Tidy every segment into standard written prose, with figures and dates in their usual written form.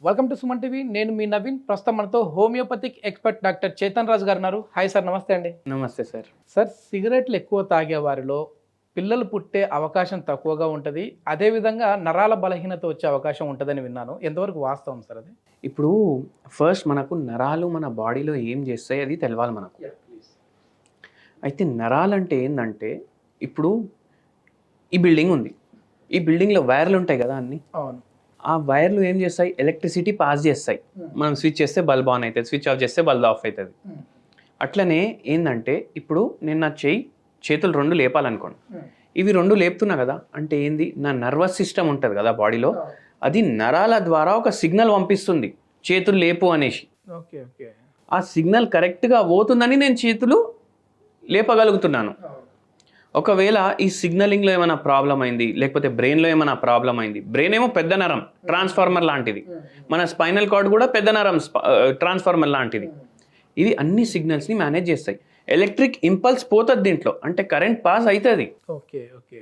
Welcome to Suman TV. నేను మీ నవీన్. ప్రస్తుతం మనతో హోమియోపతిక్ ఎక్స్పర్ట్ డాక్టర్ చేతన్ రాజు గారు ఉన్నారు. హాయ్ సార్, నమస్తే అండి. నమస్తే సార్. సార్, సిగరెట్లు ఎక్కువ తాగే వారిలో పిల్లలు పుట్టే అవకాశం తక్కువగా ఉంటుంది, అదేవిధంగా నరాల బలహీనత వచ్చే అవకాశం ఉంటుందని విన్నాను. ఎంతవరకు వాస్తవం సార్ అది? ఇప్పుడు ఫస్ట్ మనకు నరాలు మన బాడీలో ఏం చేస్తాయి అది తెలవాలి మనకు. అయితే నరాలు అంటే ఏంటంటే, ఇప్పుడు ఈ బిల్డింగ్ ఉంది, ఈ బిల్డింగ్లో వైర్లు ఉంటాయి కదా అన్ని. అవును. ఆ వైర్లు ఏం చేస్తాయి, ఎలక్ట్రిసిటీ పాస్ చేస్తాయి. మనం స్విచ్ చేస్తే బల్బ్ ఆన్ అవుతుంది, స్విచ్ ఆఫ్ చేస్తే బల్బ్ ఆఫ్ అవుతుంది. అట్లనే ఏంటంటే, ఇప్పుడు నేను నా చేతులు రెండు లేపాలనుకోండి, ఇవి రెండు లేపుతున్నా కదా, అంటే ఏంది, నా నర్వస్ సిస్టమ్ ఉంటుంది కదా బాడీలో, అది నరాల ద్వారా ఒక సిగ్నల్ పంపిస్తుంది చేతులు లేపు అనేసి. Okay okay. ఆ సిగ్నల్ కరెక్ట్గా పోతుందని నేను చేతులు లేపగలుగుతున్నాను. ఒకవేళ ఈ సిగ్నలింగ్లో ఏమైనా ప్రాబ్లం అయింది, లేకపోతే బ్రెయిన్లో ఏమైనా ప్రాబ్లం అయింది, బ్రెయిన్ ఏమో పెద్ద నరం, ట్రాన్స్ఫార్మర్ లాంటిది, మన స్పైనల్ కార్డ్ కూడా పెద్ద నరం, ట్రాన్స్ఫార్మర్ లాంటిది. ఇవి అన్ని సిగ్నల్స్ని మేనేజ్ చేస్తాయి. ఎలక్ట్రిక్ ఇంపల్స్ పోతుంది దీంట్లో, అంటే కరెంట్ పాస్ అవుతుంది. Okay okay.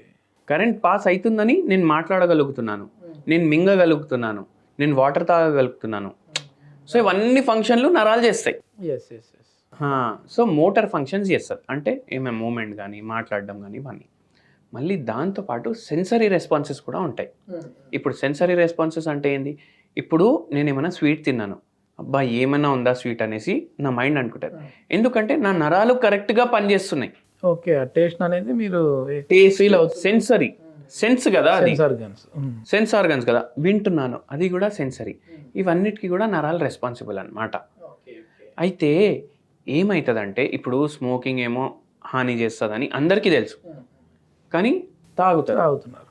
కరెంట్ పాస్ అవుతుందని నేను మాట్లాడగలుగుతున్నాను, నేను మింగగలుగుతున్నాను, నేను వాటర్ తాగగలుగుతున్నాను. సో ఇవన్నీ ఫంక్షన్లు నరాలు చేస్తాయి. Yes yes yes. So motor functions చేస్తుంది, అంటే ఏమైనా మూమెంట్ కానీ మాట్లాడడం కానీ ఇవన్నీ. మళ్ళీ దాంతోపాటు సెన్సరీ రెస్పాన్సెస్ కూడా ఉంటాయి. ఇప్పుడు సెన్సరీ రెస్పాన్సెస్ అంటే ఏంది, ఇప్పుడు నేను ఏమైనా స్వీట్ తిన్నాను, అబ్బా ఏమైనా ఉందా స్వీట్ అనేసి నా మైండ్ అనుకుంటుంది. ఎందుకంటే నా నరాలు కరెక్ట్గా పనిచేస్తున్నాయి. ఓకే. ఆ టేస్ట్ అనేది మీరు ఫీల్ అవుతుంది. సెన్సరీ సెన్స్ కదా, అది సెన్స్ ఆర్గన్స్ కదా, వింటున్నాను, అది కూడా సెన్సరీ. ఇవన్నిటికీ కూడా నరాలు రెస్పాన్సిబుల్ అన్నమాట. అయితే ఏమవుతుందంటే, ఇప్పుడు స్మోకింగ్ ఏమో హాని చేస్తుందని అందరికీ తెలుసు, కానీ తాగుతున్నారు.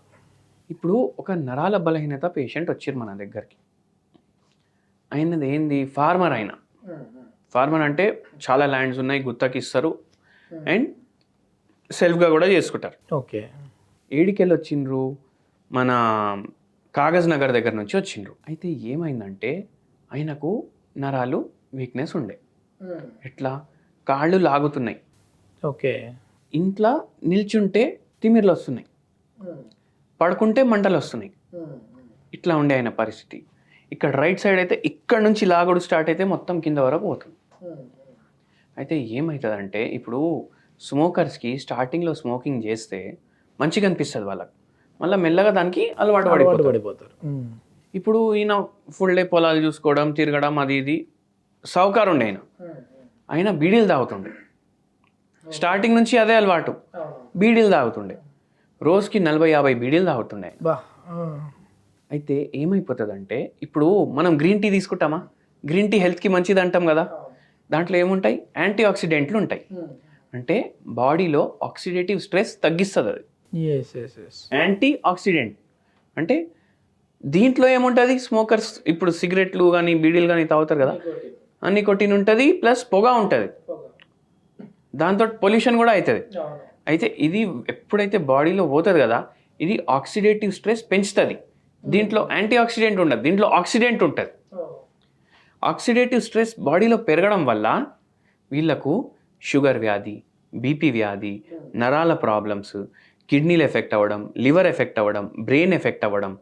ఇప్పుడు ఒక నరాల బలహీనత పేషెంట్ వచ్చారు మన దగ్గరికి. అయినది ఏంది, ఫార్మర్ అయినా. ఫార్మర్ అంటే చాలా ల్యాండ్స్ ఉన్నాయి, గుత్తకి ఇస్తారు అండ్ సెల్ఫ్గా కూడా చేసుకుంటారు. ఓకే. ఏడికెళ్ళి వచ్చిండ్రు, మన కాగజ్ నగర్ దగ్గర నుంచి వచ్చిండ్రు. అయితే ఏమైందంటే, ఆయనకు నరాలు వీక్నెస్ ఉండే. ఎట్లా, కాళ్ళు లాగుతున్నాయి. ఓకే. ఇంట్లో నిల్చుంటే తిమిర్లు వస్తున్నాయి, పడుకుంటే మంటలు వస్తున్నాయి. ఇట్లా ఉండే ఆయన పరిస్థితి. ఇక్కడ రైట్ సైడ్ అయితే ఇక్కడ నుంచి లాగుడు స్టార్ట్ అయితే మొత్తం కింద వరకు పోతుంది. అయితే ఏమవుతుందంటే, ఇప్పుడు స్మోకర్స్కి స్టార్టింగ్లో స్మోకింగ్ చేస్తే మంచిగా అనిపిస్తుంది వాళ్ళకి, మళ్ళీ మెల్లగా దానికి అలవాటు పడిపోతారు. ఇప్పుడు ఈయన ఫుల్ డే పొలాలు చూసుకోవడం, తిరగడం, అది ఇది సౌకారు ఉండే ఆయన బీడీలు తాగుతుండే. స్టార్టింగ్ నుంచి అదే అలవాటు, బీడీలు తాగుతుండే. రోజుకి 40-50 బీడీలు తాగుతుండే. అయితే ఏమైపోతుందంటే, ఇప్పుడు మనం గ్రీన్ టీ తీసుకుంటామా, గ్రీన్ టీ హెల్త్కి మంచిది అంటాం కదా, దాంట్లో ఏముంటాయి, యాంటీ ఆక్సిడెంట్లు ఉంటాయి. అంటే బాడీలో ఆక్సిడేటివ్ స్ట్రెస్ తగ్గిస్తుంది అది. యాంటీ ఆక్సిడెంట్ అంటే దీంట్లో ఏముంటుంది, స్మోకర్స్ ఇప్పుడు సిగరెట్లు కానీ బీడీలు కానీ తాగుతారు కదా, అన్ని కొట్టిన ఉంటుంది, ప్లస్ పొగ ఉంటుంది, దాంతో పొల్యూషన్ కూడా అవుతుంది. అయితే ఇది ఎప్పుడైతే బాడీలో పోతుంది కదా, ఇది ఆక్సిడేటివ్ స్ట్రెస్ పెంచుతుంది. దీంట్లో యాంటీ ఆక్సిడెంట్ ఉండదు, దీంట్లో ఆక్సిడెంట్ ఉంటుంది. ఆక్సిడేటివ్ స్ట్రెస్ బాడీలో పెరగడం వల్ల వీళ్ళకు షుగర్ వ్యాధి, బీపీ వ్యాధి, నరాల ప్రాబ్లమ్స్, కిడ్నీలు ఎఫెక్ట్ అవ్వడం, లివర్ ఎఫెక్ట్ అవ్వడం, బ్రెయిన్ ఎఫెక్ట్ అవ్వడం.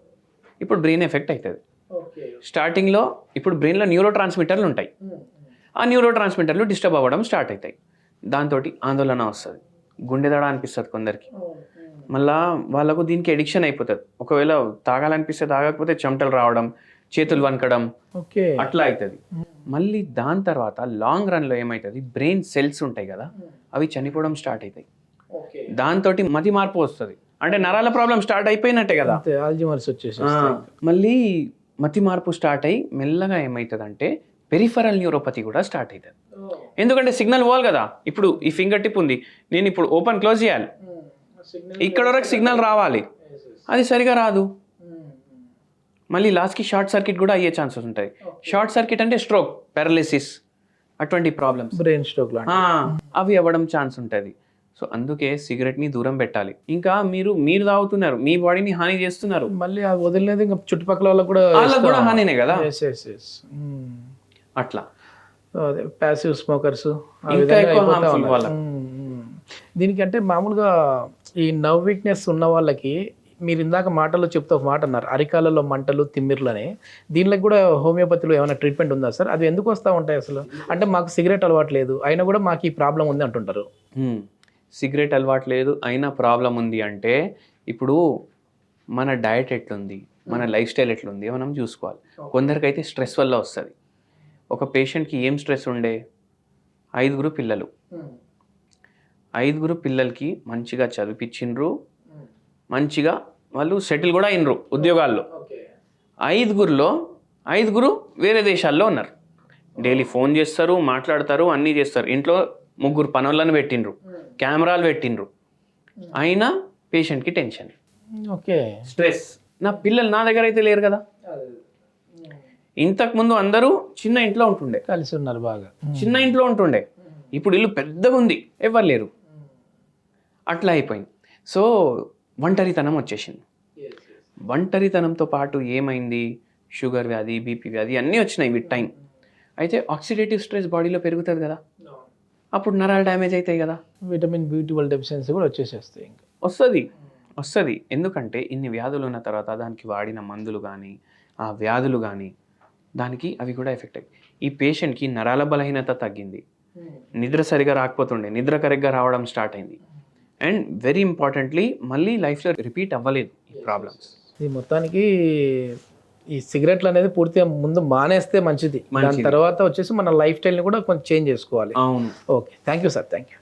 ఇప్పుడు బ్రెయిన్ ఎఫెక్ట్ అవుతుంది. స్టార్టింగ్లో ఇప్పుడు బ్రెయిన్లో న్యూరో ట్రాన్స్మిటర్లు ఉంటాయి, ఆ న్యూరో ట్రాన్స్మిటర్లు డిస్టర్బ్ అవ్వడం స్టార్ట్ అవుతాయి. దాంతో ఆందోళన వస్తుంది, గుండె దడ అనిపిస్తుంది కొందరికి, మళ్ళా వాళ్ళకు దీనికి ఎడిక్షన్ అయిపోతుంది. ఒకవేళ తాగాలనిపిస్తే తాగకపోతే చెమటలు రావడం, చేతులు వనకడం, అట్లా అవుతుంది. మళ్ళీ దాని తర్వాత లాంగ్ రన్లో ఏమవుతుంది, బ్రెయిన్ సెల్స్ ఉంటాయి కదా, అవి చనిపోవడం స్టార్ట్ అవుతాయి. దాంతో మతి మార్పు వస్తుంది, అంటే నరాల ప్రాబ్లం స్టార్ట్ అయిపోయినట్టే కదా, మళ్ళీ మతి మార్పు స్టార్ట్ అయ్యి మెల్లగా ఏమవుతుందంటే పెరిఫరల్ న్యూరోపతి కూడా స్టార్ట్ అవుతుంది. ఎందుకంటే సిగ్నల్ పోవాలి కదా, ఇప్పుడు ఈ ఫింగర్ టిప్ ఉంది, నేను ఇప్పుడు ఓపెన్ క్లోజ్ చేయాలి, ఇక్కడ వరకు సిగ్నల్ రావాలి, అది సరిగా రాదు, మళ్ళీ లాస్ట్కి షార్ట్ సర్క్యూట్ కూడా అయ్యే ఛాన్సెస్ ఉంటాయి. షార్ట్ సర్క్యూట్ అంటే స్ట్రోక్, పారాలిసిస్, అటువంటి ప్రాబ్లమ్స్, బ్రెయిన్ స్ట్రోక్ అవి అవ్వడం ఛాన్స్ ఉంటుంది. సో అందుకే సిగరెట్ని దూరం పెట్టాలి. ఇంకా మీరు తాగుతున్నారు, మీ బాడీని హాని చేస్తున్నారు, మళ్ళీ అది వదిలేదు ఇంకా చుట్టుపక్కల వాళ్ళకు కూడా హానినే కదా. అట్లా ప్యాసివ్ స్మోకర్స్ ఇంకా ఎక్కువ హార్మ్ఫుల్ వాళ్ళకి. దీనికంటే మామూలుగా ఈ నర్వ్ వీక్నెస్ ఉన్న వాళ్ళకి మీరు ఇందాక మాటల్లో చెప్తూ ఒక మాట అన్నారు, అరికాలలో మంటలు తిమ్మిర్లు అని. దీనికి కూడా హోమియోపతిలో ఏమైనా ట్రీట్మెంట్ ఉందా సార్? అది ఎందుకు వస్తూ ఉంటాయి అసలు? అంటే మాకు సిగరెట్ అలవాటు లేదు అయినా కూడా మాకు ఈ ప్రాబ్లం ఉంది అంటుంటారు. సిగరెట్ అలవాటు లేదు అయినా ప్రాబ్లం ఉంది అంటే ఇప్పుడు మన డయట్ ఎట్లుంది, మన లైఫ్ స్టైల్ ఎట్లుంది మనం చూసుకోవాలి. కొందరికైతే స్ట్రెస్ వల్ల వస్తుంది. ఒక పేషెంట్కి ఏం స్ట్రెస్ ఉండే, 5 పిల్లలు, 5 పిల్లలకి మంచిగా చదివిపించిండ్రు, మంచిగా వాళ్ళు సెటిల్ కూడా అయినరు ఉద్యోగాల్లో. 5 వేరే దేశాల్లో ఉన్నారు. డైలీ ఫోన్ చేస్తారు, మాట్లాడతారు, అన్నీ చేస్తారు. ఇంట్లో 3 పనులను పెట్టిండ్రు, కెమెరాలు పెట్టిండ్రు, అయినా పేషెంట్కి టెన్షన్, ఓకే, స్ట్రెస్. నా పిల్లలు నా దగ్గర అయితే లేరు కదా. ఇంతకుముందు అందరూ చిన్న ఇంట్లో ఉంటుండే, కలిసి ఉన్నారు బాగా, చిన్న ఇంట్లో ఉంటుండే. ఇప్పుడు ఇల్లు పెద్దగా ఉంది, ఎవరు లేరు, అట్లా అయిపోయింది. సో ఒంటరితనం వచ్చేసింది. ఒంటరితనంతో పాటు ఏమైంది, షుగర్ వ్యాధి, బీపీ వ్యాధి అన్నీ వచ్చినాయి విత్ టైం. అయితే ఆక్సిడేటివ్ స్ట్రెస్ బాడీలో పెరుగుతుంది కదా, అప్పుడు నరాలు డ్యామేజ్ అవుతాయి కదా, విటమిన్ B12 డెఫిషియన్సీ కూడా వచ్చేసేస్తాయి. ఇంకా వస్తుంది. ఎందుకంటే ఇన్ని వ్యాధులు ఉన్న తర్వాత దానికి వాడిన మందులు కానీ ఆ వ్యాధులు కానీ దానికి అవి కూడా ఎఫెక్ట్ అయ్యాయి. ఈ పేషెంట్కి నరాల బలహీనత తగ్గింది, నిద్ర సరిగా రాకపోతుండే, నిద్ర కరెక్ట్గా రావడం స్టార్ట్ అయింది. అండ్ వెరీ ఇంపార్టెంట్లీ మళ్ళీ లైఫ్లో రిపీట్ అవ్వలేదు ఈ ప్రాబ్లమ్స్. ఈ మొత్తానికి ఈ సిగరెట్లు అనేది పూర్తిగా ముందు మానేస్తే మంచిది. దాని తర్వాత వచ్చేసి మన లైఫ్ స్టైల్ని కూడా కొంచెం చేంజ్ చేసుకోవాలి. అవును. Okay, thank you sir, thank you.